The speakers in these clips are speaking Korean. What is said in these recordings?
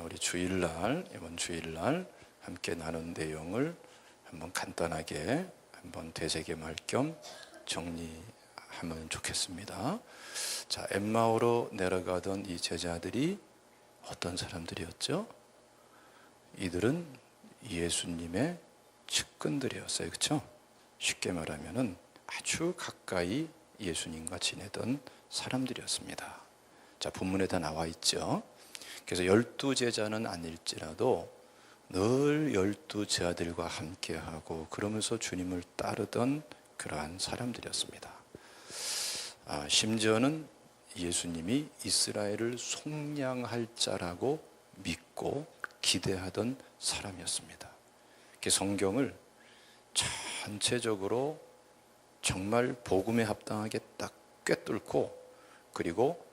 우리 주일날, 이번 주일날 함께 나눈 내용을 한번 간단하게 한번 되새김할 겸 정리하면 좋겠습니다. 자, 엠마오로 내려가던 이 제자들이 어떤 사람들이었죠? 이들은 예수님의 측근들이었어요. 그렇죠? 쉽게 말하면은 아주 가까이 예수님과 지내던 사람들이었습니다. 자, 본문에 다 나와 있죠. 그래서 12제자는 아닐지라도 늘 12제자들과 함께하고 그러면서 주님을 따르던 그러한 사람들이었습니다. 심지어는 예수님이 이스라엘을 속량할 자라고 믿고 기대하던 사람이었습니다. 성경을 전체적으로 정말 복음에 합당하게 딱 꿰뚫고, 그리고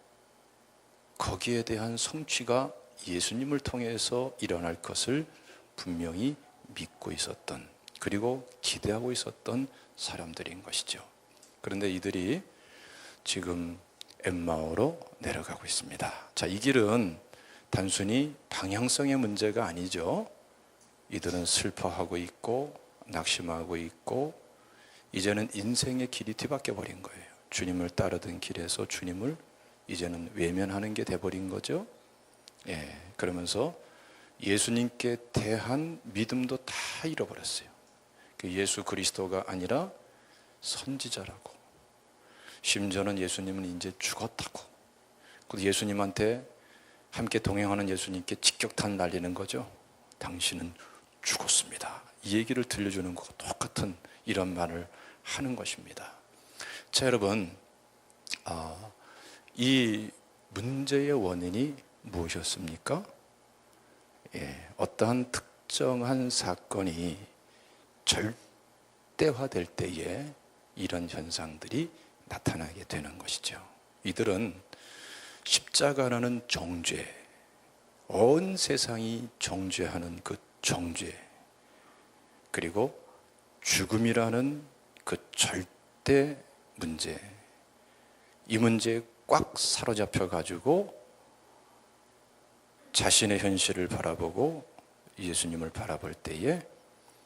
거기에 대한 성취가 예수님을 통해서 일어날 것을 분명히 믿고 있었던, 그리고 기대하고 있었던 사람들인 것이죠. 그런데 이들이 지금 엠마오로 내려가고 있습니다. 자, 이 길은 단순히 방향성의 문제가 아니죠. 이들은 슬퍼하고 있고 낙심하고 있고 이제는 인생의 길이 뒤바뀌어 버린 거예요. 주님을 따르던 길에서 주님을 이제는 외면하는 게 돼버린 거죠. 그러면서 예수님께 대한 믿음도 다 잃어버렸어요. 예수 그리스도가 아니라 선지자라고, 심지어는 예수님은 이제 죽었다고, 예수님한테 함께 동행하는 예수님께 직격탄 날리는 거죠. 당신은 죽었습니다. 이 얘기를 들려주는 것과 똑같은 이런 말을 하는 것입니다. 자, 여러분, 이 문제의 원인이 무엇이었습니까? 어떠한 특정한 사건이 절대화될 때에 이런 현상들이 나타나게 되는 것이죠. 이들은 십자가라는 정죄, 온 세상이 정죄하는 그 정죄, 그리고 죽음이라는 그 절대 문제, 이 문제에 꽉 사로잡혀 가지고 자신의 현실을 바라보고 예수님을 바라볼 때에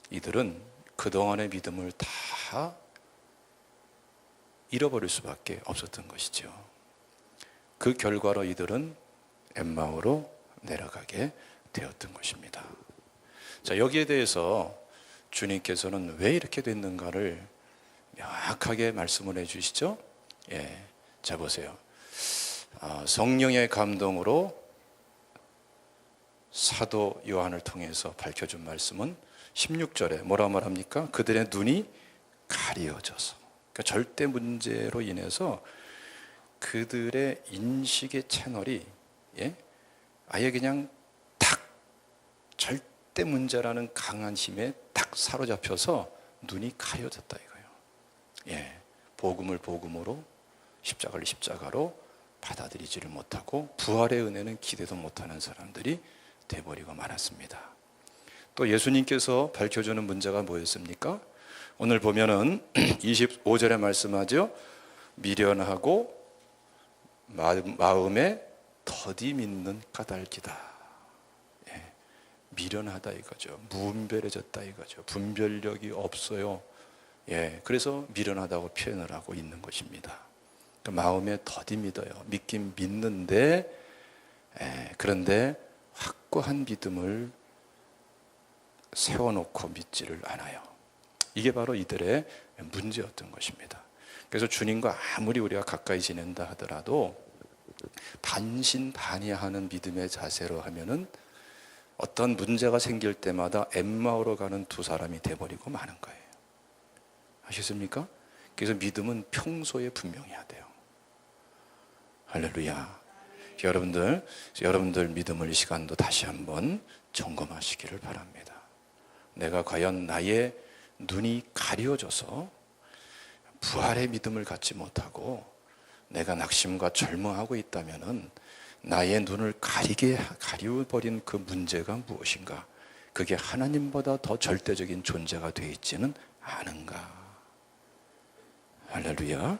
이들은 그동안의 믿음을 다 잃어버릴 수밖에 없었던 것이죠. 그 결과로 이들은 엠마오로 내려가게 되었던 것입니다. 자, 여기에 대해서 주님께서는 왜 이렇게 됐는가를 명확하게 말씀을 해주시죠. 자, 보세요. 성령의 감동으로 사도 요한을 통해서 밝혀준 말씀은 16절에 뭐라 말합니까? 그들의 눈이 가려져서, 그러니까 절대 문제로 인해서 그들의 인식의 채널이 아예 그냥 딱 절대 문제라는 강한 힘에 딱 사로잡혀서 눈이 가려졌다 이거예요. 복음을 복음으로, 십자가를 십자가로 받아들이지를 못하고 부활의 은혜는 기대도 못하는 사람들이 돼버리고 말았습니다. 또 예수님께서 밝혀주는 문제가 뭐였습니까? 오늘 보면은 25절에 말씀하죠. 미련하고 마음에 더디 믿는 까닭이다. 미련하다 이거죠. 무분별해졌다 이거죠. 분별력이 없어요. 그래서 미련하다고 표현을 하고 있는 것입니다. 마음에 더디 믿어요. 믿긴 믿는데, 그런데 확고한 믿음을 세워놓고 믿지를 않아요. 이게 바로 이들의 문제였던 것입니다. 그래서 주님과 아무리 우리가 가까이 지낸다 하더라도 반신반의하는 믿음의 자세로 하면은 어떤 문제가 생길 때마다 엠마오로 가는 두 사람이 돼버리고 마는 거예요. 아셨습니까? 그래서 믿음은 평소에 분명해야 돼요. 할렐루야. 여러분들 믿음을 이 시간도 다시 한번 점검하시기를 바랍니다. 내가 과연 나의 눈이 가려져서 부활의 믿음을 갖지 못하고 내가 낙심과 절망하고 있다면은 나의 눈을 가려버린 그 문제가 무엇인가? 그게 하나님보다 더 절대적인 존재가 되어 있지는 않은가? 할렐루야.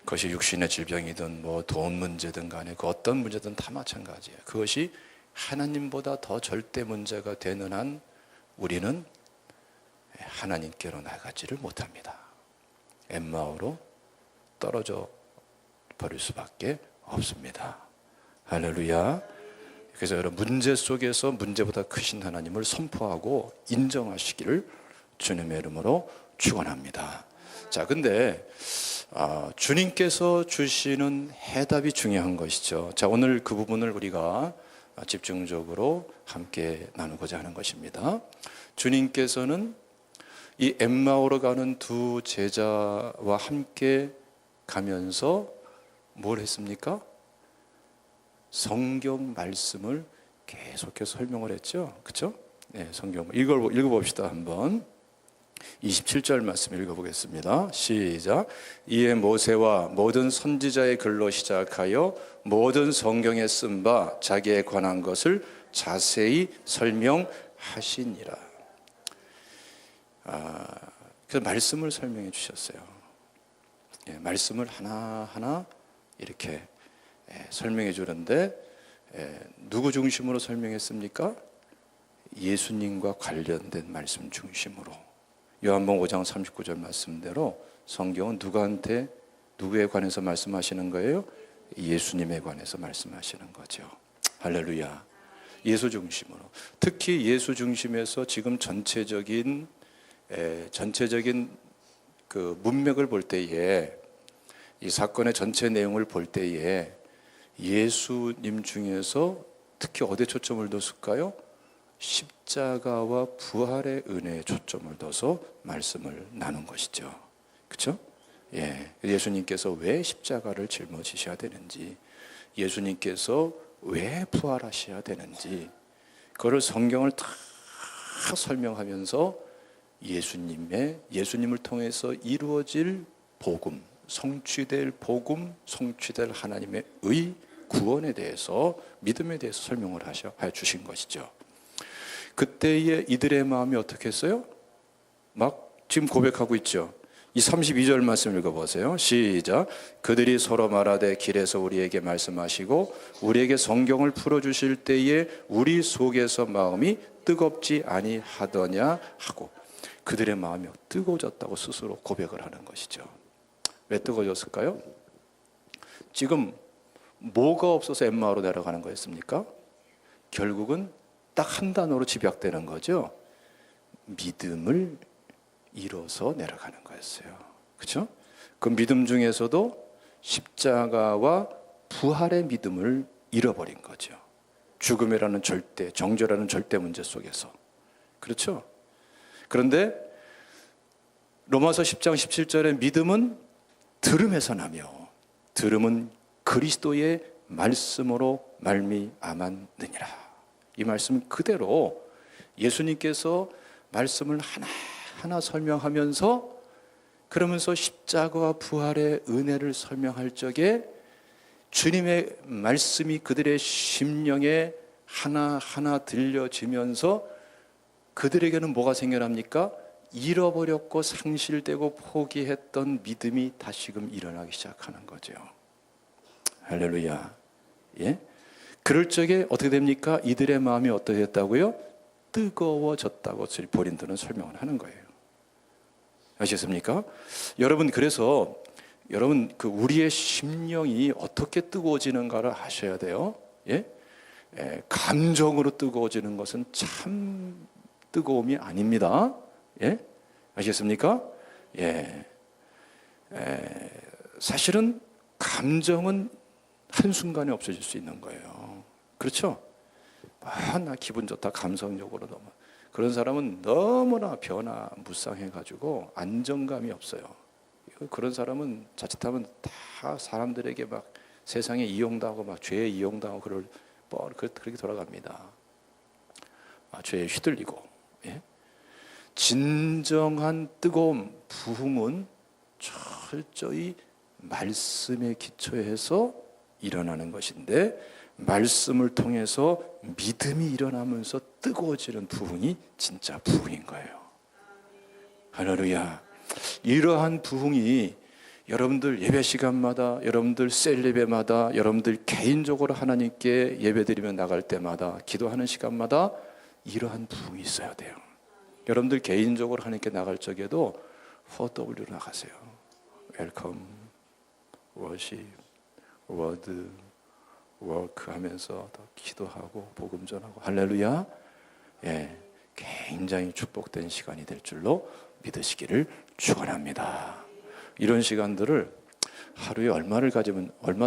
그것이 육신의 질병이든 뭐 돈 문제든 간에 그 어떤 문제든 다 마찬가지예요. 그것이 하나님보다 더 절대 문제가 되는 한 우리는 하나님께로 나가지를 못합니다. 엠마오로 떨어져 버릴 수밖에 없습니다. 할렐루야. 그래서 여러분, 문제 속에서 문제보다 크신 하나님을 선포하고 인정하시기를 주님의 이름으로 축원합니다. 자, 근데 주님께서 주시는 해답이 중요한 것이죠. 자, 오늘 그 부분을 우리가 집중적으로 함께 나누고자 하는 것입니다. 주님께서는 이 엠마오로 가는 두 제자와 함께 가면서 뭘 했습니까? 성경 말씀을 계속해서 설명을 했죠. 그렇죠? 네, 성경 읽어봅시다. 한번 27절 말씀 읽어보겠습니다. 시작. 이에 모세와 모든 선지자의 글로 시작하여 모든 성경에 쓴 바 자기에 관한 것을 자세히 설명하시니라. 그래서 말씀을 설명해 주셨어요. 예, 말씀을 하나하나 이렇게 설명해 주는데 누구 중심으로 설명했습니까? 예수님과 관련된 말씀 중심으로. 요한복음 5장 39절 말씀대로 성경은 누구에 관해서 말씀하시는 거예요? 예수님에 관해서 말씀하시는 거죠. 할렐루야. 예수 중심으로. 특히 예수 중심에서 지금 전체적인 그 문맥을 볼 때에, 이 사건의 전체 내용을 볼 때에 예수님 중에서 특히 어디에 초점을 뒀을까요? 십자가와 부활의 은혜에 초점을 둬서 말씀을 나눈 것이죠. 그렇죠? 예. 예수님께서 왜 십자가를 짊어지셔야 되는지, 예수님께서 왜 부활하셔야 되는지, 그걸 성경을 다 설명하면서 예수님을 통해서 이루어질 복음, 성취될 복음, 성취될 하나님의 의, 구원에 대해서, 믿음에 대해서 설명을 하여 주신 것이죠. 그때의 이들의 마음이 어떻게 했어요? 막 지금 고백하고 있죠. 이 32절 말씀 읽어보세요. 시작. 그들이 서로 말하되 길에서 우리에게 말씀하시고 우리에게 성경을 풀어주실 때에 우리 속에서 마음이 뜨겁지 아니하더냐 하고, 그들의 마음이 뜨거워졌다고 스스로 고백을 하는 것이죠. 왜 뜨거워졌을까요? 지금 뭐가 없어서 엠마오로 내려가는 거였습니까? 결국은 딱 한 단어로 집약되는 거죠. 믿음을 잃어서 내려가는 거였어요. 그렇죠? 그 믿음 중에서도 십자가와 부활의 믿음을 잃어버린 거죠. 죽음이라는 절대, 정죄라는 절대 문제 속에서. 그렇죠? 그런데 로마서 10장 17절에 믿음은 들음에서 나며 들음은 그리스도의 말씀으로 말미암았느니라. 이 말씀 그대로 예수님께서 말씀을 하나하나 설명하면서, 그러면서 십자가와 부활의 은혜를 설명할 적에 주님의 말씀이 그들의 심령에 하나하나 들려지면서 그들에게는 뭐가 생겨납니까? 잃어버렸고 상실되고 포기했던 믿음이 다시금 일어나기 시작하는 거죠. 할렐루야. 예? 그럴 적에 어떻게 됩니까? 이들의 마음이 어떻게 됐다고요? 뜨거워졌다고 고린도는 설명을 하는 거예요. 아시겠습니까? 여러분, 그래서 여러분, 그 우리의 심령이 어떻게 뜨거워지는가를 아셔야 돼요. 예? 감정으로 뜨거워지는 것은 참 뜨거움이 아닙니다. 예? 아시겠습니까? 예. 사실은 감정은 한순간에 없어질 수 있는 거예요. 그렇죠? 나 기분 좋다, 감성적으로 너무. 그런 사람은 너무나 변화무쌍해가지고 안정감이 없어요. 그런 사람은 자칫하면 다 사람들에게 막 세상에 이용당하고 막 죄에 이용당하고 그렇게 돌아갑니다. 죄에 휘둘리고. 예? 진정한 뜨거움, 부흥은 철저히 말씀에 기초해서 일어나는 것인데, 말씀을 통해서 믿음이 일어나면서 뜨거워지는 부흥이 진짜 부흥인 거예요. 할렐루야. 이러한 부흥이 여러분들 예배 시간마다, 여러분들 셀 예배마다, 여러분들 개인적으로 하나님께 예배드리며 나갈 때마다, 기도하는 시간마다 이러한 부흥이 있어야 돼요. 여러분들 개인적으로 하나님께 나갈 적에도 4W로 나가세요. 웰컴, 워십, 워드, 워크 하면서 더 기도하고 복음 전하고 할렐루야. 예, 굉장히 축복된 시간이 될 줄로 믿으시기를 축원합니다. 이런 시간들을 하루에 얼마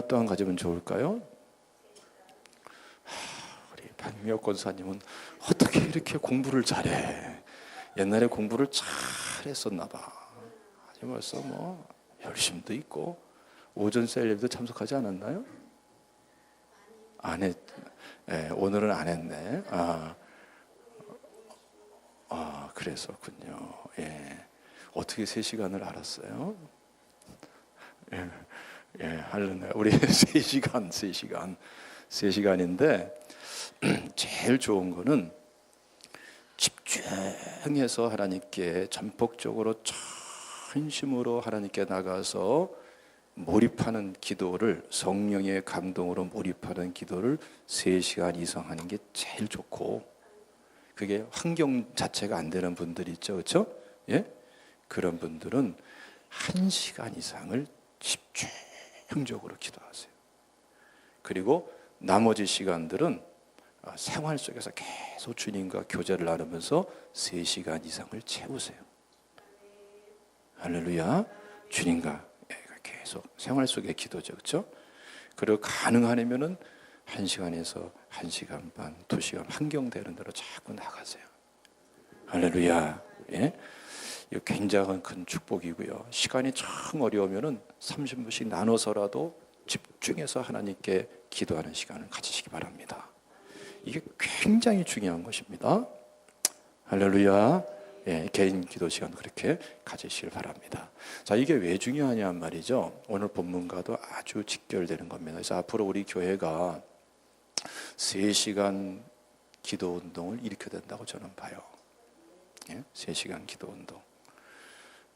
동안 가지면 좋을까요? 우리 박미혁 권사님은 어떻게 이렇게 공부를 잘해? 옛날에 공부를 잘했었나 봐. 아주 벌써 뭐 열심도 있고 오전 셀럽도 참석하지 않았나요? 안 했. 예, 오늘은 안 했네. 그랬었군요. 예. 어떻게 3시간을 알았어요? 예, 할래네. 우리 3시간인데 제일 좋은 거는 집중해서 하나님께 전폭적으로 전심으로 하나님께 나가서 몰입하는 기도를, 성령의 감동으로 몰입하는 기도를 3시간 이상 하는 게 제일 좋고, 그게 환경 자체가 안 되는 분들이 있죠, 그렇죠? 예? 그런 분들은 1시간 이상을 집중적으로 기도하세요. 그리고 나머지 시간들은 생활 속에서 계속 주님과 교제를 나누면서 3시간 이상을 채우세요. 할렐루야. 주님과 계속 생활 속의 기도죠, 그렇죠? 그리고 가능하면은 1시간에서 1시간 반, 2시간 환경되는 대로 자꾸 나가세요. 할렐루야. 예? 이거 굉장한 큰 축복이고요. 시간이 참 어려우면은 30분씩 나눠서라도 집중해서 하나님께 기도하는 시간을 가지시기 바랍니다. 이게 굉장히 중요한 것입니다. 할렐루야. 예, 개인 기도 시간 그렇게 가지시길 바랍니다. 자, 이게 왜 중요하냐 말이죠. 오늘 본문과도 아주 직결되는 겁니다. 그래서 앞으로 우리 교회가 3시간 기도 운동을 일으켜야 된다고 저는 봐요. 예? 3시간 기도 운동.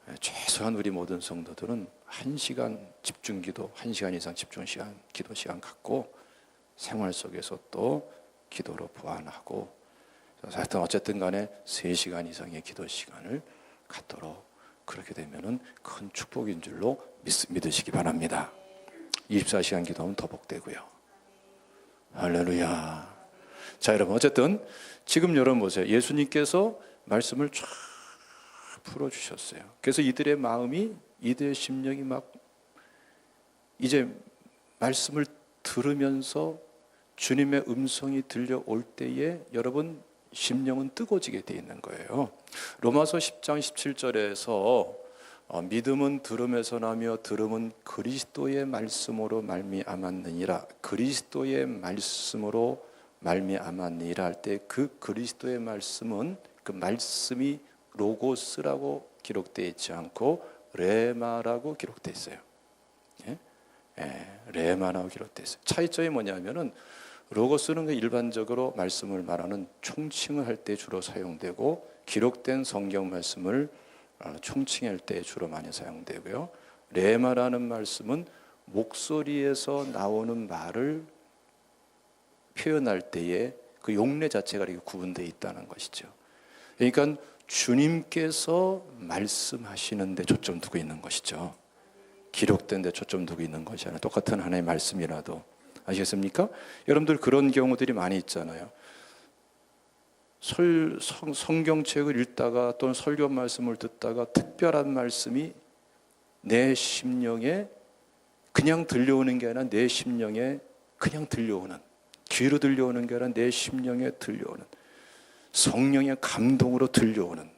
예, 최소한 우리 모든 성도들은 1시간 집중 기도, 1시간 이상 집중 시간, 기도 시간 갖고 생활 속에서 또 기도로 보완하고, 하여튼 어쨌든 간에 3시간 이상의 기도 시간을 갖도록, 그렇게 되면은 큰 축복인 줄로 믿으시기 바랍니다. 24시간 기도하면 더 복되고요. 할렐루야. 자, 여러분, 어쨌든 지금 여러분 보세요. 예수님께서 말씀을 쫙 풀어주셨어요. 그래서 이들의 마음이, 이들의 심령이 막 이제 말씀을 들으면서 주님의 음성이 들려올 때에 여러분 심령은 뜨거워지게 되어 있는 거예요. 로마서 10장 17절에서 믿음은 들음에서 나며 들음은 그리스도의 말씀으로 말미암았느니라. 그리스도의 말씀으로 말미암았느니라 할 때 그 그리스도의 말씀은, 그 말씀이 로고스라고 기록되어 있지 않고 레마라고 기록되어 있어요. 예? 예, 레마라고 기록되어 있어요. 차이점이 뭐냐면은 로고스는 일반적으로 말씀을 말하는 총칭을 할 때 주로 사용되고, 기록된 성경 말씀을 총칭할 때 주로 많이 사용되고요. 레마라는 말씀은 목소리에서 나오는 말을 표현할 때에 그 용례 자체가 이렇게 구분되어 있다는 것이죠. 그러니까 주님께서 말씀하시는 데 초점 두고 있는 것이죠. 기록된 데 초점 두고 있는 것이 아니라 똑같은 하나님의 말씀이라도. 아시겠습니까? 여러분들 그런 경우들이 많이 있잖아요. 성경책을 읽다가 또는 설교 말씀을 듣다가 특별한 말씀이 내 심령에 그냥 들려오는 게 아니라 내 심령에 그냥 들려오는, 귀로 들려오는 게 아니라 내 심령에 들려오는, 성령의 감동으로 들려오는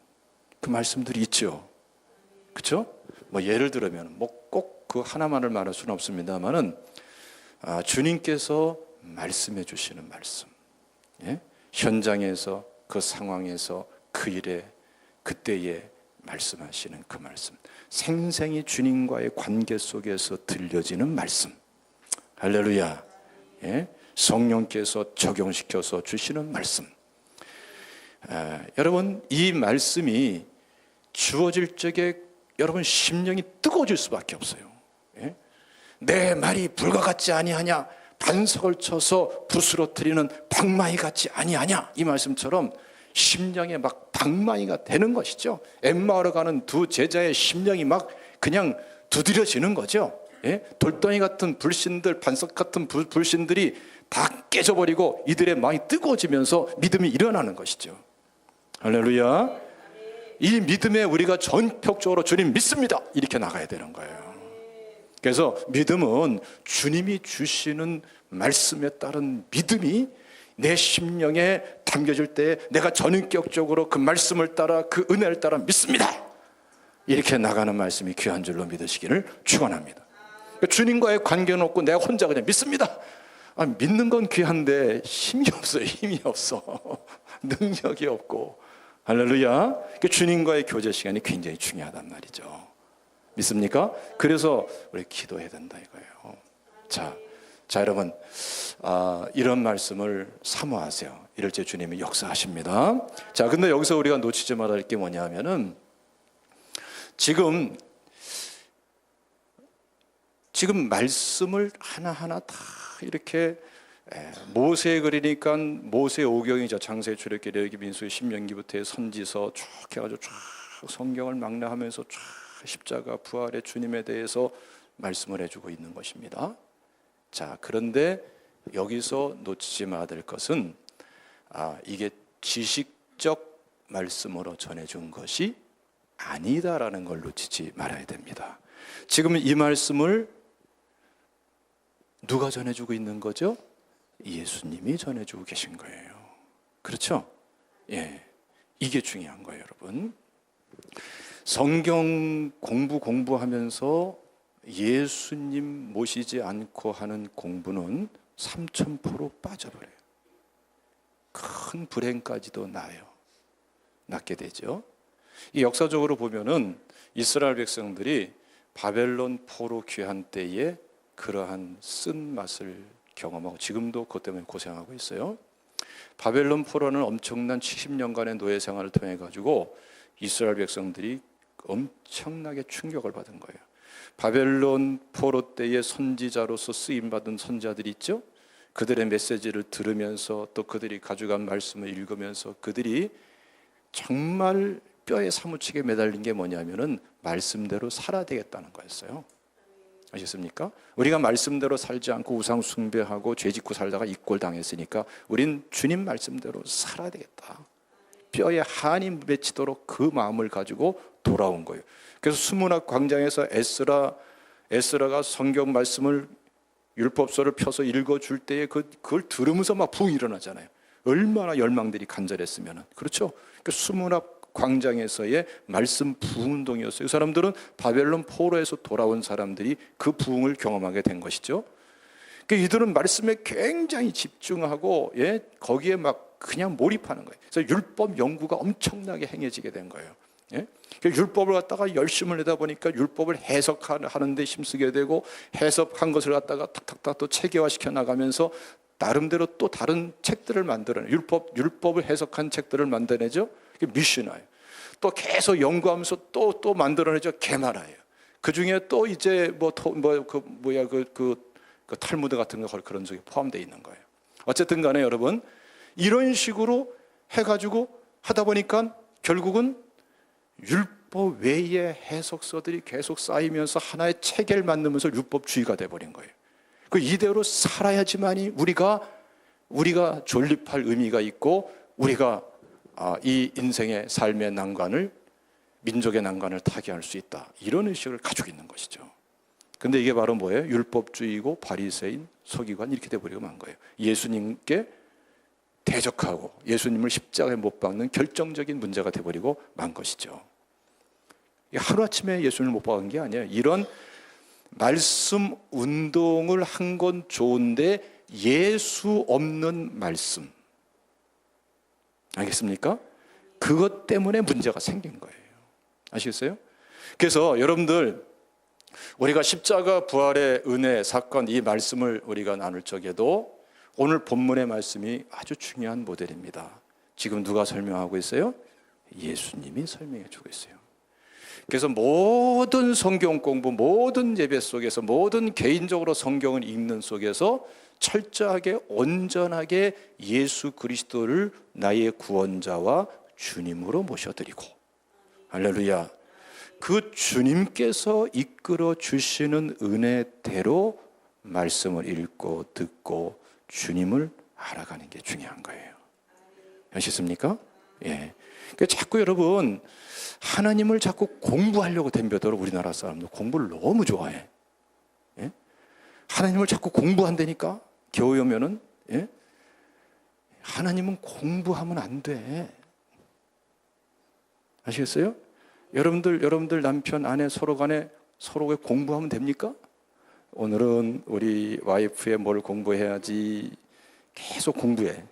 그 말씀들이 있죠. 그렇죠? 뭐 예를 들면 뭐 꼭 그 하나만을 말할 수는 없습니다만은 주님께서 말씀해 주시는 말씀, 예? 현장에서 그 상황에서 그 일에 그때에 말씀하시는 그 말씀, 생생히 주님과의 관계 속에서 들려지는 말씀. 할렐루야. 예? 성령께서 적용시켜서 주시는 말씀. 여러분, 이 말씀이 주어질 적에 여러분 심령이 뜨거워질 수밖에 없어요. 내 말이 불과 같지 아니하냐, 반석을 쳐서 부스러뜨리는 방망이 같지 아니하냐, 이 말씀처럼 심령에 막 방망이가 되는 것이죠. 엠마오로 가는 두 제자의 심령이 막 그냥 두드려지는 거죠. 예? 돌덩이 같은 불신들, 반석 같은 불신들이 다 깨져버리고 이들의 마음이 뜨거워지면서 믿음이 일어나는 것이죠. 할렐루야. 이 믿음에 우리가 전폭적으로 주님 믿습니다, 이렇게 나가야 되는 거예요. 그래서 믿음은 주님이 주시는 말씀에 따른 믿음이 내 심령에 담겨질 때 내가 전인격적으로 그 말씀을 따라, 그 은혜를 따라 믿습니다, 이렇게 나가는 말씀이 귀한 줄로 믿으시기를 축원합니다. 주님과의 관계는 없고 내가 혼자 그냥 믿습니다. 믿는 건 귀한데 힘이 없어요. 힘이 없어. 능력이 없고. 할렐루야. 주님과의 교제 시간이 굉장히 중요하단 말이죠. 믿습니까? 그래서 우리 기도해야 된다 이거예요. 자 여러분, 이런 말씀을 사모하세요. 이럴 때 주님이 역사하십니다. 자, 근데 여기서 우리가 놓치지 말아야 할 게 뭐냐 하면은, 지금 말씀을 하나하나 다 이렇게 모세 그리니까 모세 오경이죠. 창세, 출애굽기, 레위기, 민수기, 신명기부터 선지서 쭉 해가지고 쫙 성경을 망라하면서 쫙 십자가, 부활의 주님에 대해서 말씀을 해주고 있는 것입니다. 자, 그런데 여기서 놓치지 말아야 될 것은, 이게 지식적 말씀으로 전해준 것이 아니다라는 걸 놓치지 말아야 됩니다. 지금 이 말씀을 누가 전해주고 있는 거죠? 예수님이 전해주고 계신 거예요. 그렇죠? 예, 이게 중요한 거예요, 여러분. 성경 공부하면서 예수님 모시지 않고 하는 공부는 3000% 빠져버려요. 큰 불행까지도 낳게 되죠. 이 역사적으로 보면은 이스라엘 백성들이 바벨론 포로 귀한 때에 그러한 쓴맛을 경험하고 지금도 그것 때문에 고생하고 있어요. 바벨론 포로는 엄청난 70년간의 노예 생활을 통해 가지고 이스라엘 백성들이 엄청나게 충격을 받은 거예요. 바벨론 포로 때의 선지자로서 쓰임받은 선지자들이 있죠. 그들의 메시지를 들으면서 또 그들이 가져간 말씀을 읽으면서 그들이 정말 뼈에 사무치게 매달린 게 뭐냐면은 말씀대로 살아야 되겠다는 거였어요. 아셨습니까? 우리가 말씀대로 살지 않고 우상 숭배하고 죄 짓고 살다가 이꼴 당했으니까 우린 주님 말씀대로 살아야 되겠다. 뼈에 한이 맺히도록 그 마음을 가지고 돌아온 거예요. 그래서 수문학 광장에서 에스라가 성경 말씀을, 율법서를 펴서 읽어줄 때에 그걸 들으면서 막 부흥이 일어나잖아요. 얼마나 열망들이 간절했으면. 그렇죠? 그 수문학 광장에서의 말씀 부흥운동이었어요. 이 사람들은 바벨론 포로에서 돌아온 사람들이 그 부흥을 경험하게 된 것이죠. 그러니까 이들은 말씀에 굉장히 집중하고, 거기에 막 그냥 몰입하는 거예요. 그래서 율법 연구가 엄청나게 행해지게 된 거예요. 율법을 갖다가 열심을 내다 보니까 율법을 해석하는 데 힘쓰게 되고, 해석한 것을 갖다가 탁탁탁 또 체계화시켜 나가면서 나름대로 또 다른 책들을 만들어내요. 율법을 해석한 책들을 만들어내죠. 미시나예요. 또 계속 연구하면서 또 만들어내죠. 게마라예요. 그 중에 또 이제 그 탈무드 같은 거 그런 쪽에 포함되어 있는 거예요. 어쨌든 간에 여러분, 이런 식으로 해가지고 하다 보니까 결국은 율법 외의 해석서들이 계속 쌓이면서 하나의 체계를 만들면서 율법주의가 돼버린 거예요. 그 이대로 살아야지만이 우리가 존립할 의미가 있고, 우리가 이 인생의 삶의 난관을, 민족의 난관을 타개할 수 있다, 이런 의식을 가지고 있는 것이죠. 근데 이게 바로 뭐예요? 율법주의고 바리새인, 서기관, 이렇게 돼버리고 만 거예요. 예수님께 대적하고 예수님을 십자가에 못 박는 결정적인 문제가 돼버리고 만 것이죠. 하루아침에 예수님을 못 박은 게 아니에요. 이런 말씀 운동을 한 건 좋은데 예수 없는 말씀, 알겠습니까? 그것 때문에 문제가 생긴 거예요. 아시겠어요? 그래서 여러분들, 우리가 십자가 부활의 은혜 사건, 이 말씀을 우리가 나눌 적에도 오늘 본문의 말씀이 아주 중요한 모델입니다. 지금 누가 설명하고 있어요? 예수님이 설명해 주고 있어요. 그래서 모든 성경 공부, 모든 예배 속에서, 모든 개인적으로 성경을 읽는 속에서 철저하게 온전하게 예수 그리스도를 나의 구원자와 주님으로 모셔드리고, 할렐루야, 그 주님께서 이끌어 주시는 은혜대로 말씀을 읽고 듣고 주님을 알아가는 게 중요한 거예요. 아시겠습니까? 예. 그러니까 자꾸 여러분 하나님을 자꾸 공부하려고 덤벼들어. 우리나라 사람들 공부를 너무 좋아해. 예? 하나님을 자꾸 공부한다니까. 겨우 오면은, 예? 하나님은 공부하면 안 돼. 아시겠어요? 여러분들 남편 아내 서로 간에 서로가 공부하면 됩니까? 오늘은 우리 와이프의 뭘 공부해야지. 계속 공부해.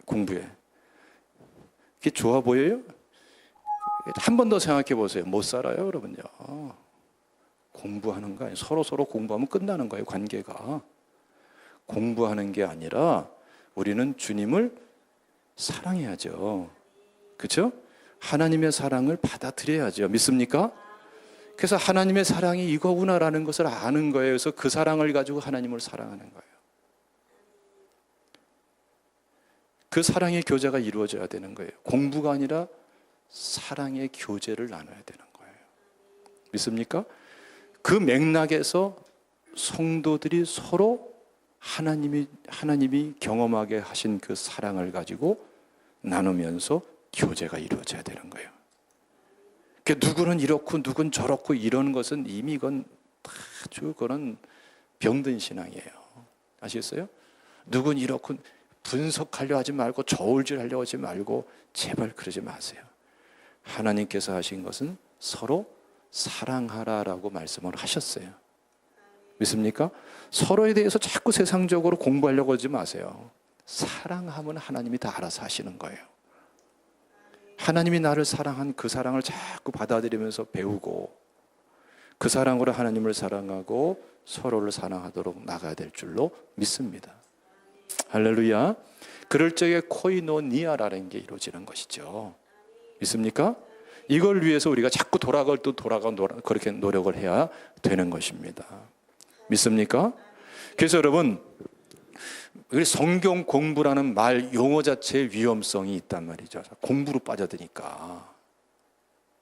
그게 좋아 보여요? 한 번 더 생각해 보세요. 못 살아요, 여러분요. 공부하는 거 아니에요. 서로 공부하면 끝나는 거예요, 관계가. 공부하는 게 아니라 우리는 주님을 사랑해야죠. 그렇죠? 하나님의 사랑을 받아들여야죠. 믿습니까? 그래서 하나님의 사랑이 이거구나라는 것을 아는 거예요. 그래서 그 사랑을 가지고 하나님을 사랑하는 거예요. 그 사랑의 교제가 이루어져야 되는 거예요. 공부가 아니라 사랑의 교제를 나눠야 되는 거예요. 믿습니까? 그 맥락에서 성도들이 서로 하나님이 경험하게 하신 그 사랑을 가지고 나누면서 교제가 이루어져야 되는 거예요. 누구는 이렇고 누구는 저렇고 이런 것은 이미 그건 아주 그런 병든 신앙이에요. 아시겠어요? 누구는 이렇고 분석하려 하지 말고 저울질하려 하지 말고 제발 그러지 마세요. 하나님께서 하신 것은 서로 사랑하라라고 말씀을 하셨어요. 믿습니까? 서로에 대해서 자꾸 세상적으로 공부하려고 하지 마세요. 사랑하면 하나님이 다 알아서 하시는 거예요. 하나님이 나를 사랑한 그 사랑을 자꾸 받아들이면서 배우고 그 사랑으로 하나님을 사랑하고 서로를 사랑하도록 나가야 될 줄로 믿습니다. 할렐루야. 그럴 적에 코이노니아라는 게 이루어지는 것이죠. 믿습니까? 이걸 위해서 우리가 자꾸 그렇게 노력을 해야 되는 것입니다. 믿습니까? 그래서 여러분, 성경 공부라는 말 용어 자체의 위험성이 있단 말이죠. 공부로 빠져드니까.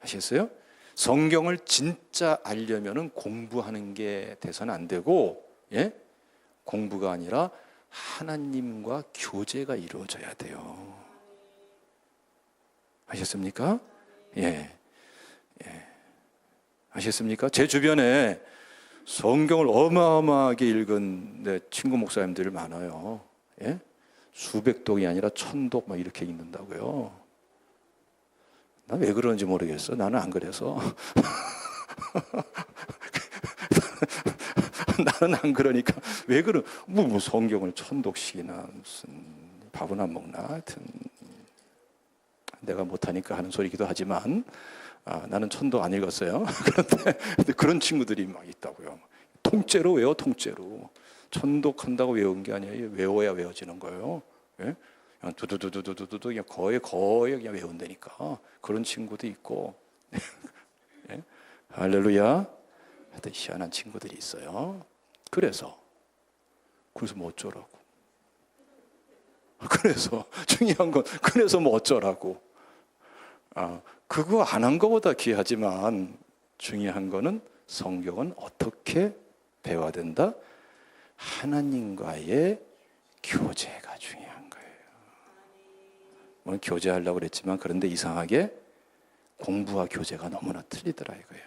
아시겠어요? 성경을 진짜 알려면은 공부하는 게 돼서는 안 되고, 예? 공부가 아니라 하나님과 교제가 이루어져야 돼요. 아셨습니까? 예. 아셨습니까? 제 주변에 성경을 어마어마하게 읽은 내 친구 목사님들 많아요. 예? 수백 독이 아니라 1000독 막 이렇게 읽는다고요. 난 왜 그런지 모르겠어. 나는 안 그래서. 나는 안 그러니까 왜 그런 뭐 성경을 1000독씩이나 무슨 밥은 안 먹나 하여튼 내가 못하니까 하는 소리기도 하지만 나는 1000독 안 읽었어요. 그런데 그런 친구들이 막 있다고요. 통째로 외워. 1000독 한다고 외운 게 아니에요. 외워야 외워지는 거예요. 예? 그냥 두두두두두두두 그냥 거의 그냥 외운다니까. 그런 친구도 있고. 예? 할렐루야. 하여튼 희한한 친구들이 있어요. 그래서 뭐 어쩌라고. 그래서 중요한 건 그래서 뭐 어쩌라고. 그거 안 한 것보다 귀하지만 중요한 거는 성경은 어떻게 배워야 된다? 하나님과의 교제가 중요한 거예요. 오늘 교제하려고 그랬지만 그런데 이상하게 공부와 교제가 너무나 틀리더라 이거예요.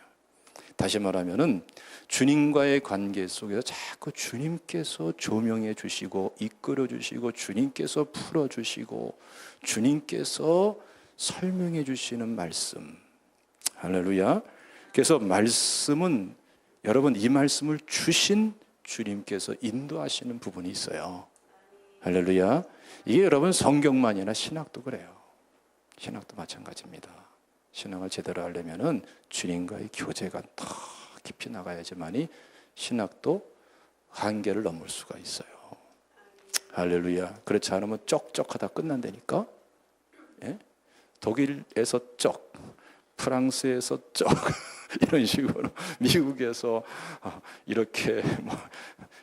다시 말하면은 주님과의 관계 속에서 자꾸 주님께서 조명해 주시고 이끌어 주시고 주님께서 풀어 주시고 주님께서 설명해 주시는 말씀. 할렐루야. 그래서 말씀은 여러분 이 말씀을 주신 주님께서 인도하시는 부분이 있어요. 할렐루야. 이게 여러분 성경만이 아니라 신학도 그래요. 신학도 마찬가지입니다. 신앙을 제대로 하려면은 주님과의 교제가 더 깊이 나가야지만이 신학도 한계를 넘을 수가 있어요. 할렐루야. 그렇지 않으면 쩍쩍하다 끝난다니까. 예? 독일에서 쩍, 프랑스에서 이런 식으로 미국에서 이렇게 뭐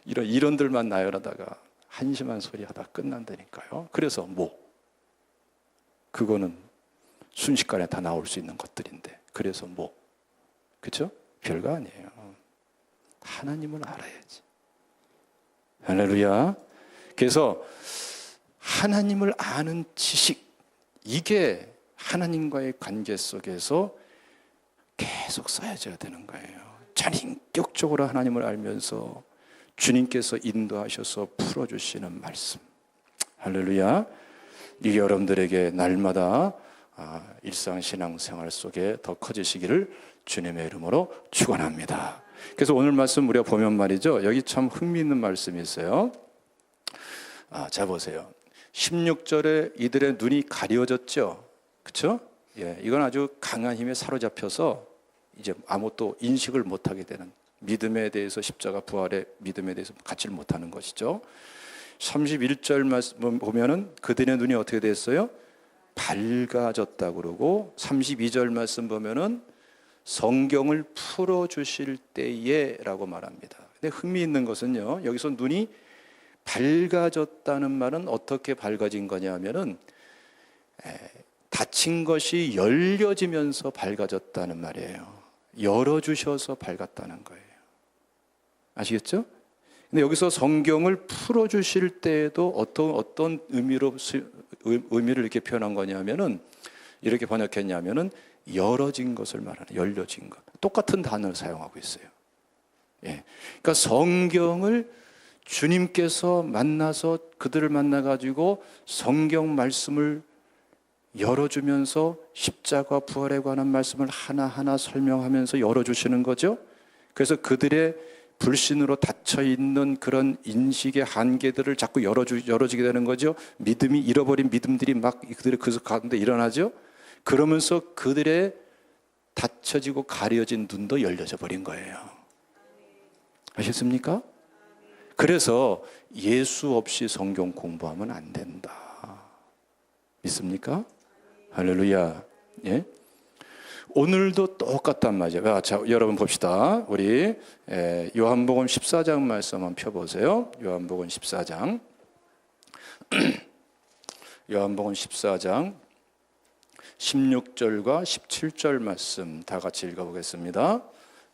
이런 이론들만 나열하다가 한심한 소리 하다 끝난다니까요. 그래서 그거는 순식간에 다 나올 수 있는 것들인데, 그래서 그렇죠? 별거 아니에요. 하나님을 알아야지. 할렐루야. 그래서 하나님을 아는 지식, 이게 하나님과의 관계 속에서 계속 쌓여져야 되는 거예요. 전인격적으로 하나님을 알면서 주님께서 인도하셔서 풀어주시는 말씀. 할렐루야. 이게 여러분들에게 날마다 일상신앙생활 속에 더 커지시기를 주님의 이름으로 축원합니다. 그래서 오늘 말씀 우리가 보면 말이죠, 여기 참 흥미있는 말씀이 있어요. 자 보세요. 16절에 이들의 눈이 가려졌죠. 그렇죠? 예, 이건 아주 강한 힘에 사로잡혀서 이제 아무것도 인식을 못하게 되는, 믿음에 대해서, 십자가 부활의 믿음에 대해서 갖지를 못하는 것이죠. 31절 말씀 보면은 그들의 눈이 어떻게 됐어요? 밝아졌다 그러고, 32절 말씀 보면은 성경을 풀어주실 때에 라고 말합니다. 근데 흥미있는 것은요, 여기서 눈이 밝아졌다는 말은 어떻게 밝아진 거냐면은 닫힌 것이 열려지면서 밝아졌다는 말이에요. 열어주셔서 밝았다는 거예요. 아시겠죠? 근데 여기서 성경을 풀어주실 때에도 어떤 의미를 이렇게 표현한 거냐면은, 이렇게 번역했냐면은 열어진 것을 말하는, 열려진 것. 똑같은 단어를 사용하고 있어요. 예. 그러니까 성경을 주님께서 만나서 그들을 만나가지고 성경 말씀을 열어주면서 십자가 부활에 관한 말씀을 하나하나 설명하면서 열어주시는 거죠. 그래서 그들의 불신으로 닫혀있는 그런 인식의 한계들을 자꾸 열어지게 되는 거죠. 믿음이, 잃어버린 믿음들이 막 그들의 그 가운데 일어나죠. 그러면서 그들의 닫혀지고 가려진 눈도 열려져 버린 거예요. 아셨습니까? 그래서 예수 없이 성경 공부하면 안 된다. 믿습니까? 할렐루야. 예? 오늘도 똑같단 말이에요. 자, 여러분 봅시다. 우리 요한복음 14장 말씀 한번 펴보세요. 요한복음 14장. 요한복음 14장 16절과 17절 말씀 다 같이 읽어보겠습니다.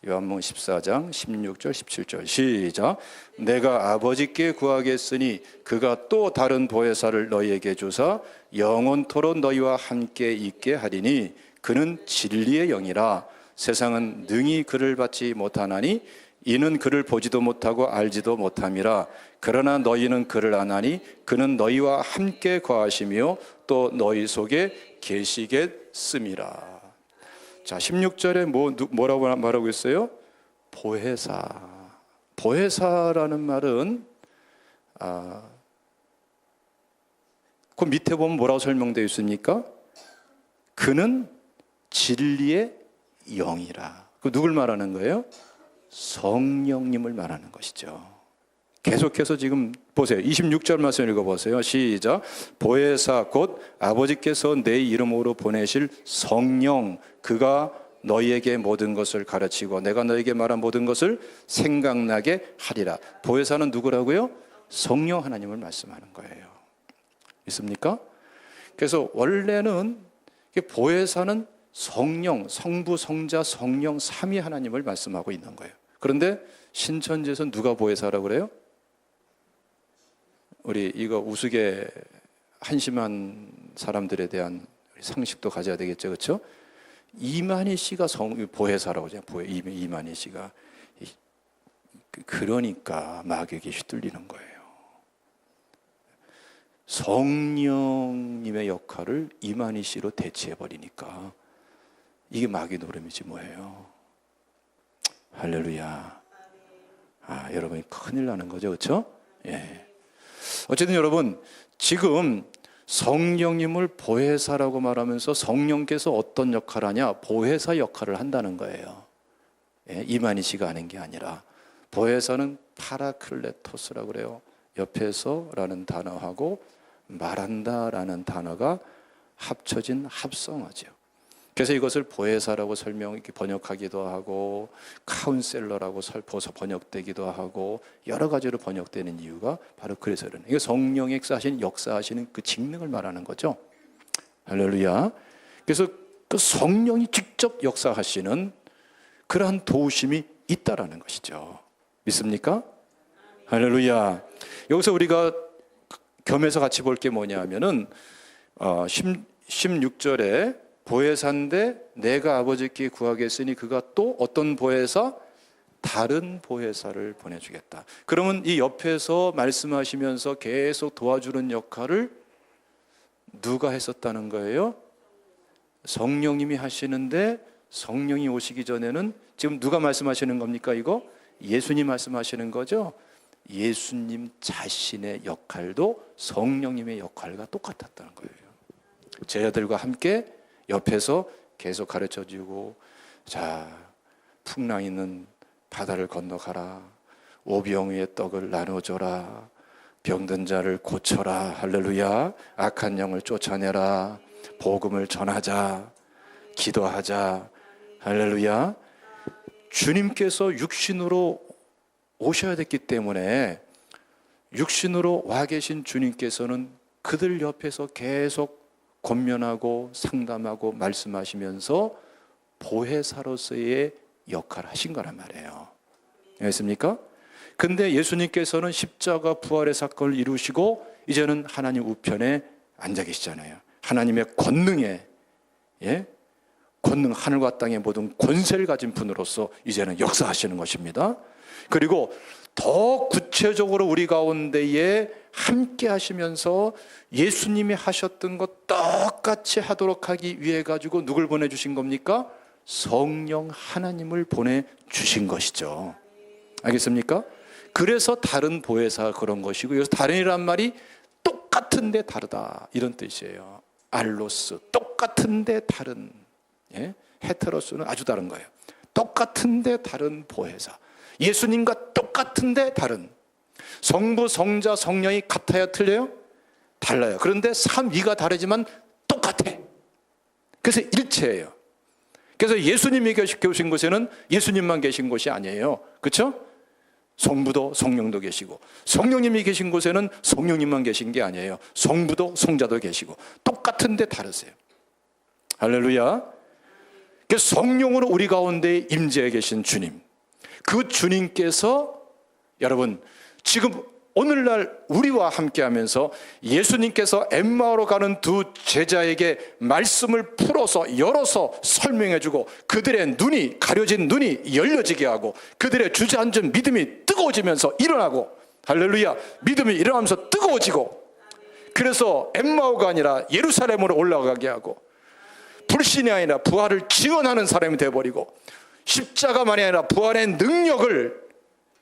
요한복음 14장 16절 17절 시작. 내가 아버지께 구하겠으니 그가 또 다른 보혜사를 너희에게 주사 영원토록 너희와 함께 있게 하리니 그는 진리의 영이라. 세상은 능히 그를 받지 못하나니 이는 그를 보지도 못하고 알지도 못함이라. 그러나 너희는 그를 아나니 그는 너희와 함께 거하시며 또 너희 속에 계시겠음이라. 자, 16절에 뭐라고 말하고 있어요? 보혜사. 보혜사라는 말은 그 밑에 보면 뭐라고 설명되어 있습니까? 그는 진리의 영이라. 그 누굴 말하는 거예요? 성령님을 말하는 것이죠. 계속해서 지금 보세요. 26절 말씀 읽어보세요. 시작. 보혜사 곧 아버지께서 내 이름으로 보내실 성령, 그가 너희에게 모든 것을 가르치고 내가 너희에게 말한 모든 것을 생각나게 하리라. 보혜사는 누구라고요? 성령 하나님을 말씀하는 거예요. 있습니까? 그래서 원래는 보혜사는 성령, 성부, 성자, 성령 삼위 하나님을 말씀하고 있는 거예요. 그런데 신천지에서는 누가 보혜사라고 그래요? 우리 이거 우스개 한심한 사람들에 대한 상식도 가져야 되겠죠, 그렇죠? 이만희 씨가 보혜사라고 하잖아요. 이만희 씨가. 그러니까 마귀에게 휘둘리는 거예요. 성령님의 역할을 이만희 씨로 대체해 버리니까 이게 마귀 노름이지 뭐예요. 할렐루야. 여러분이 큰일 나는 거죠, 그렇죠? 예. 어쨌든 여러분, 지금 성령님을 보혜사라고 말하면서 성령께서 어떤 역할을 하냐? 보혜사 역할을 한다는 거예요. 예, 이만희 씨가 하는 게 아니라. 보혜사는 파라클레토스라고 그래요. 옆에서라는 단어하고 말한다라는 단어가 합쳐진 합성어죠. 그래서 이것을 보혜사라고 이렇게 번역하기도 하고 카운셀러라고 번역되기도 하고 여러 가지로 번역되는 이유가 바로 그래서 그러는 이게 성령의 역사하시는 그 직능을 말하는 거죠. 할렐루야. 그래서 그 성령이 직접 역사하시는 그러한 도우심이 있다라는 것이죠. 믿습니까? 할렐루야. 여기서 우리가 겸해서 같이 볼 게 뭐냐면은 16절에 보혜사인데 내가 아버지께 구하겠으니 그가 또 어떤 보혜사? 다른 보혜사를 보내주겠다. 그러면 이 옆에서 말씀하시면서 계속 도와주는 역할을 누가 했었다는 거예요? 성령님이 하시는데 성령이 오시기 전에는 지금 누가 말씀하시는 겁니까? 이거? 예수님 말씀하시는 거죠? 예수님 자신의 역할도 성령님의 역할과 똑같았다는 거예요. 제자들과 함께 옆에서 계속 가르쳐주고, 자, 풍랑 있는 바다를 건너가라, 오병 위의 떡을 나눠줘라, 병든 자를 고쳐라, 할렐루야, 악한 영을 쫓아내라, 복음을 전하자, 기도하자, 할렐루야. 주님께서 육신으로 오셔야 됐기 때문에 육신으로 와 계신 주님께서는 그들 옆에서 계속 권면하고 상담하고 말씀하시면서 보혜사로서의 역할을 하신 거란 말이에요. 알겠습니까? 근데 예수님께서는 십자가 부활의 사건을 이루시고 이제는 하나님 우편에 앉아 계시잖아요. 하나님의 권능에, 권능, 하늘과 땅의 모든 권세를 가진 분으로서 이제는 역사하시는 것입니다. 그리고 더 구체적으로 우리 가운데에 함께 하시면서 예수님이 하셨던 것 똑같이 하도록 하기 위해 가지고 누굴 보내주신 겁니까? 성령 하나님을 보내주신 것이죠. 알겠습니까? 그래서 다른 보혜사 그런 것이고, 여기서 다른이란 말이 똑같은데 다르다 이런 뜻이에요. 알로스, 똑같은데 다른. 헤테로스는 아주 다른 거예요. 똑같은데 다른 보혜사. 예수님과 똑같은데 다른. 성부, 성자, 성령이 같아요, 틀려요? 달라요. 그런데 삼위가 다르지만 똑같아. 그래서 일체예요. 그래서 예수님이 계신 곳에는 예수님만 계신 곳이 아니에요. 그렇죠? 성부도 성령도 계시고, 성령님이 계신 곳에는 성령님만 계신 게 아니에요. 성부도 성자도 계시고, 똑같은데 다르세요. 할렐루야. 그래서 성령으로 우리 가운데 임재해 계신 주님, 그 주님께서 여러분 지금 오늘날 우리와 함께하면서 예수님께서 엠마오로 가는 두 제자에게 말씀을 풀어서 열어서 설명해주고, 그들의 눈이 가려진 눈이 열려지게 하고, 그들의 주저앉은 믿음이 뜨거워지면서 일어나고, 할렐루야, 믿음이 일어나면서 뜨거워지고, 그래서 엠마오가 아니라 예루살렘으로 올라가게 하고, 불신이 아니라 부활을 증언하는 사람이 되어버리고, 십자가만이 아니라 부활의 능력을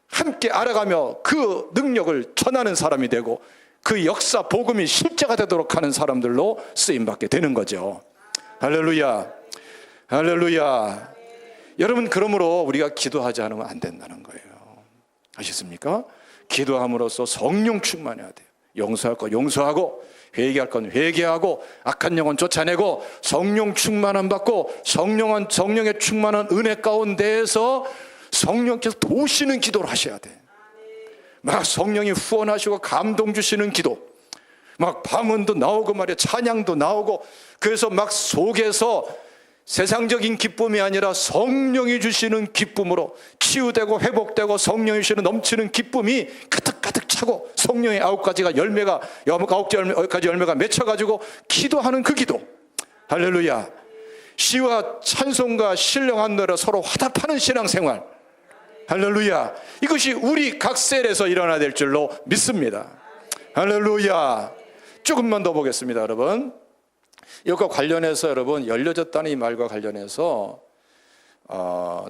함께 알아가며 그 능력을 전하는 사람이 되고, 그 역사 복음이 실제가 되도록 하는 사람들로 쓰임받게 되는 거죠. 할렐루야, 할렐루야. 여러분, 그러므로 우리가 기도하지 않으면 안 된다는 거예요. 아셨습니까? 기도함으로써 성령 충만해야 돼요. 용서할 거 용서하고, 회개할 건 회개하고, 악한 영혼 쫓아내고, 성령 충만함 받고, 성령의 충만한 은혜 가운데에서 성령께서 도우시는 기도를 하셔야 돼. 막 성령이 후원하시고 감동 주시는 기도, 막 방언도 나오고 말이야, 찬양도 나오고, 그래서 막 속에서 세상적인 기쁨이 아니라 성령이 주시는 기쁨으로 치유되고 회복되고, 성령이 주시는 넘치는 기쁨이 가득가득 차고, 성령의 9가지 열매가 맺혀가지고 기도하는 그 기도. 할렐루야. 시와 찬송과 신령한 노래 서로 화답하는 신앙생활. 할렐루야. 이것이 우리 각 셀에서 일어나야 될 줄로 믿습니다. 할렐루야. 조금만 더 보겠습니다, 여러분. 이것과 관련해서 여러분, 열려졌다는 이 말과 관련해서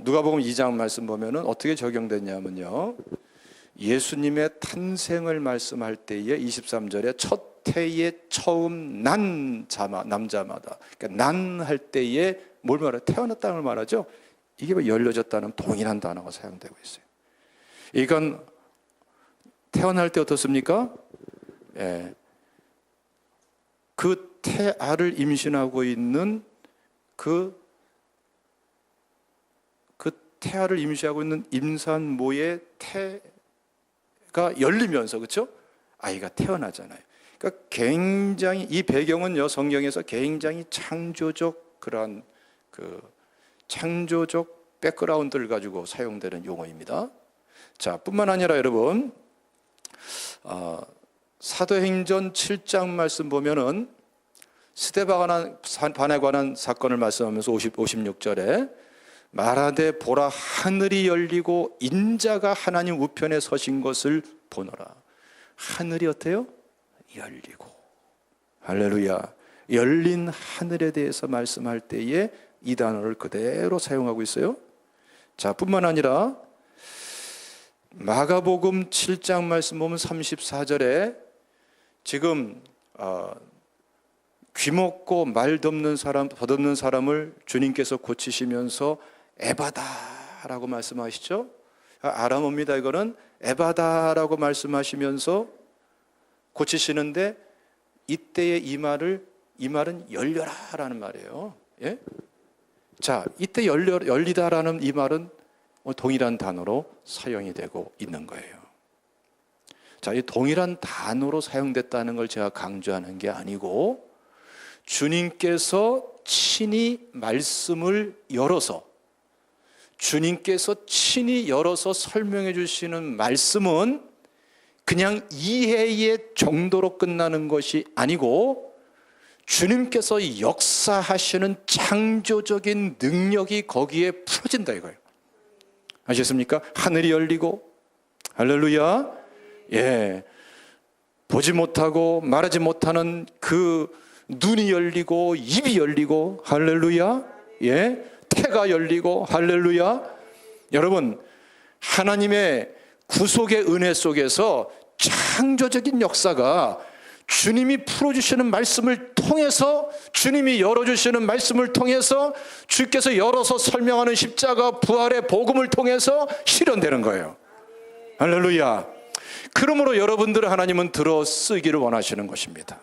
누가복음 2장 말씀 보면은 어떻게 적용됐냐면요, 예수님의 탄생을 말씀할 때에 23절에 첫 해에 처음 난 남자마다, 그러니까 난 할 때에 뭘 말해요? 태어났다는 걸 말하죠. 이게 열려졌다는 동일한 단어가 사용되고 있어요. 이건 태어날 때 어떻습니까? 그 태아를 임신하고 있는 그 태아를 임시하고 있는 임산모의 태가 열리면서, 그렇죠? 아이가 태어나잖아요. 그러니까 굉장히 이 배경은요, 성경에서 굉장히 창조적 그러한 창조적 백그라운드를 가지고 사용되는 용어입니다. 자, 뿐만 아니라 여러분, 사도행전 7장 말씀 보면은 스데반에 관한 사건을 말씀하면서 56절에 말하되 보라 하늘이 열리고 인자가 하나님 우편에 서신 것을 보노라. 하늘이 어때요? 열리고. 할렐루야. 열린 하늘에 대해서 말씀할 때에 이 단어를 그대로 사용하고 있어요. 자, 뿐만 아니라 마가복음 7장 말씀 보면 34절에 지금 귀먹고 말 덮는 사람, 더듬는 사람을 주님께서 고치시면서 에바다라고 말씀하시죠. 아람어입니다. 이거는 에바다라고 말씀하시면서 고치시는데, 이때의 이 말은 열려라라는 말이에요. 예? 자, 이때 열리다라는 이 말은 동일한 단어로 사용이 되고 있는 거예요. 자, 이 동일한 단어로 사용됐다는 걸 제가 강조하는 게 아니고, 주님께서 친히 말씀을 열어서, 주님께서 친히 열어서 설명해 주시는 말씀은 그냥 이해의 정도로 끝나는 것이 아니고, 주님께서 역사하시는 창조적인 능력이 거기에 풀어진다 이거예요. 아셨습니까? 하늘이 열리고, 할렐루야. 예, 보지 못하고 말하지 못하는 그 눈이 열리고 입이 열리고, 할렐루야. 예, 태가 열리고, 할렐루야. 여러분, 하나님의 구속의 은혜 속에서 창조적인 역사가 주님이 풀어주시는 말씀을 통해서, 주님이 열어주시는 말씀을 통해서, 주께서 열어서 설명하는 십자가 부활의 복음을 통해서 실현되는 거예요. 할렐루야. 그러므로 여러분들을 하나님은 들어 쓰기를 원하시는 것입니다.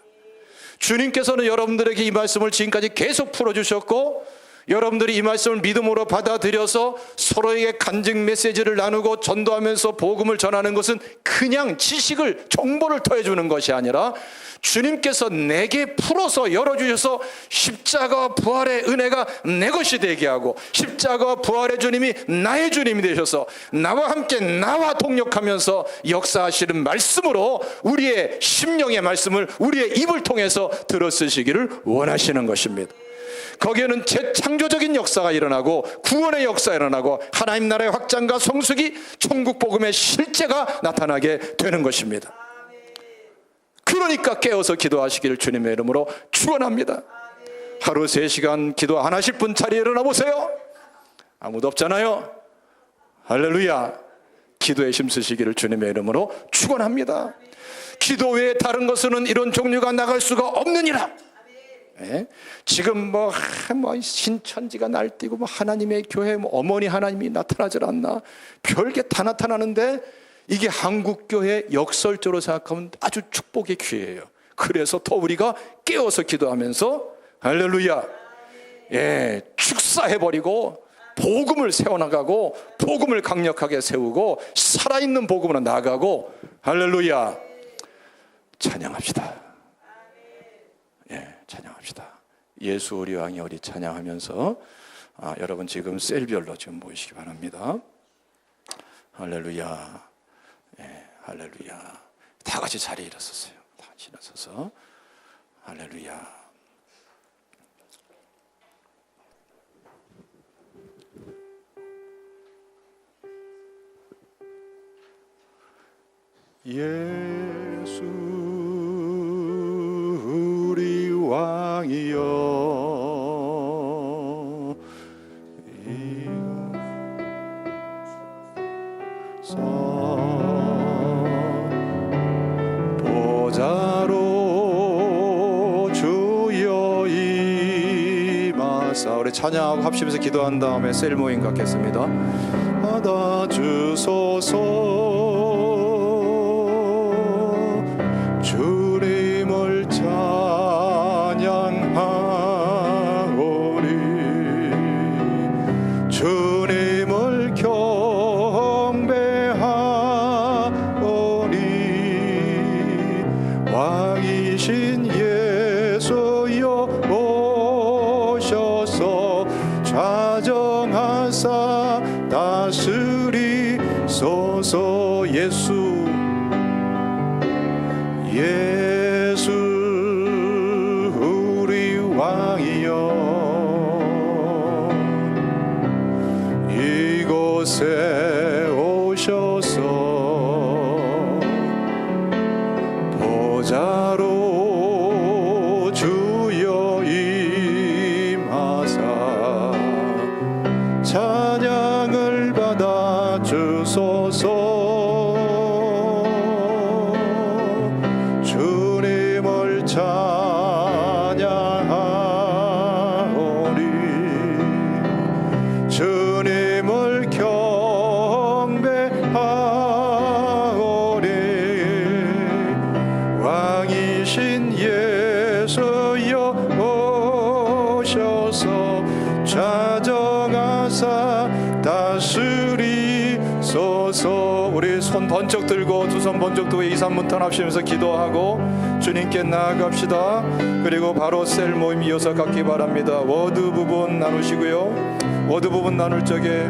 주님께서는 여러분들에게 이 말씀을 지금까지 계속 풀어주셨고, 여러분들이 이 말씀을 믿음으로 받아들여서 서로에게 간증 메시지를 나누고 전도하면서 복음을 전하는 것은 그냥 지식을, 정보를 더해주는 것이 아니라, 주님께서 내게 풀어서 열어주셔서 십자가 부활의 은혜가 내 것이 되게 하고, 십자가 부활의 주님이 나의 주님이 되셔서 나와 함께, 나와 동역하면서 역사하시는 말씀으로 우리의 심령의 말씀을 우리의 입을 통해서 들어쓰시기를 원하시는 것입니다. 거기에는 재창조적인 역사가 일어나고, 구원의 역사가 일어나고, 하나님 나라의 확장과 성숙이, 천국 복음의 실제가 나타나게 되는 것입니다. 그러니까 깨어서 기도하시기를 주님의 이름으로 축원합니다. 하루 3시간 기도 안 하실 분 자리에 일어나 보세요. 아무도 없잖아요. 할렐루야. 기도에 힘쓰시기를 주님의 이름으로 축원합니다. 기도 외에 다른 것은 이런 종류가 나갈 수가 없느니라. 예? 지금 뭐 신천지가 날뛰고, 하나님의 교회, 어머니 하나님이 나타나질 않나, 별게 다 나타나는데, 이게 한국교회 역설적으로 생각하면 아주 축복의 기회예요. 그래서 더 우리가 깨어서 기도하면서, 할렐루야, 예, 축사해버리고 복음을 세워나가고, 복음을 강력하게 세우고, 살아있는 복음으로 나아가고, 할렐루야, 찬양합시다. 예, 찬양합시다. 예수 우리 왕이 우리 찬양하면서, 여러분 지금 셀별로 지금 모이시기 바랍니다. 할렐루야. 예, 할렐루야. 다 같이 자리에 일어섰어요. 다 같이 일어서서 할렐루야. 예수 우리 왕이여, 보좌로 주여 임하사. 우리 찬양하고 합심해서 기도한 다음에 셀 모임 갖겠습니다. 받아주소서. 주님을 찬양하오니, 주님을 왕이여 이곳에 오셔서 보좌로 주여 임하사 찬양을 받아 주소서. 주님을 찬양하오리 주님을 경배하오리 왕이신 예수여 오셔서 좌정하사 다스리소서. 우리 손 번쩍 들고 두 손 번쩍 들고 2, 3분 턴합시면서 기도하고 주님께 나아갑시다. 그리고 바로 셀 모임 이어서 갖기 바랍니다. 워드 부분 나누시고요. 워드 부분 나눌 적에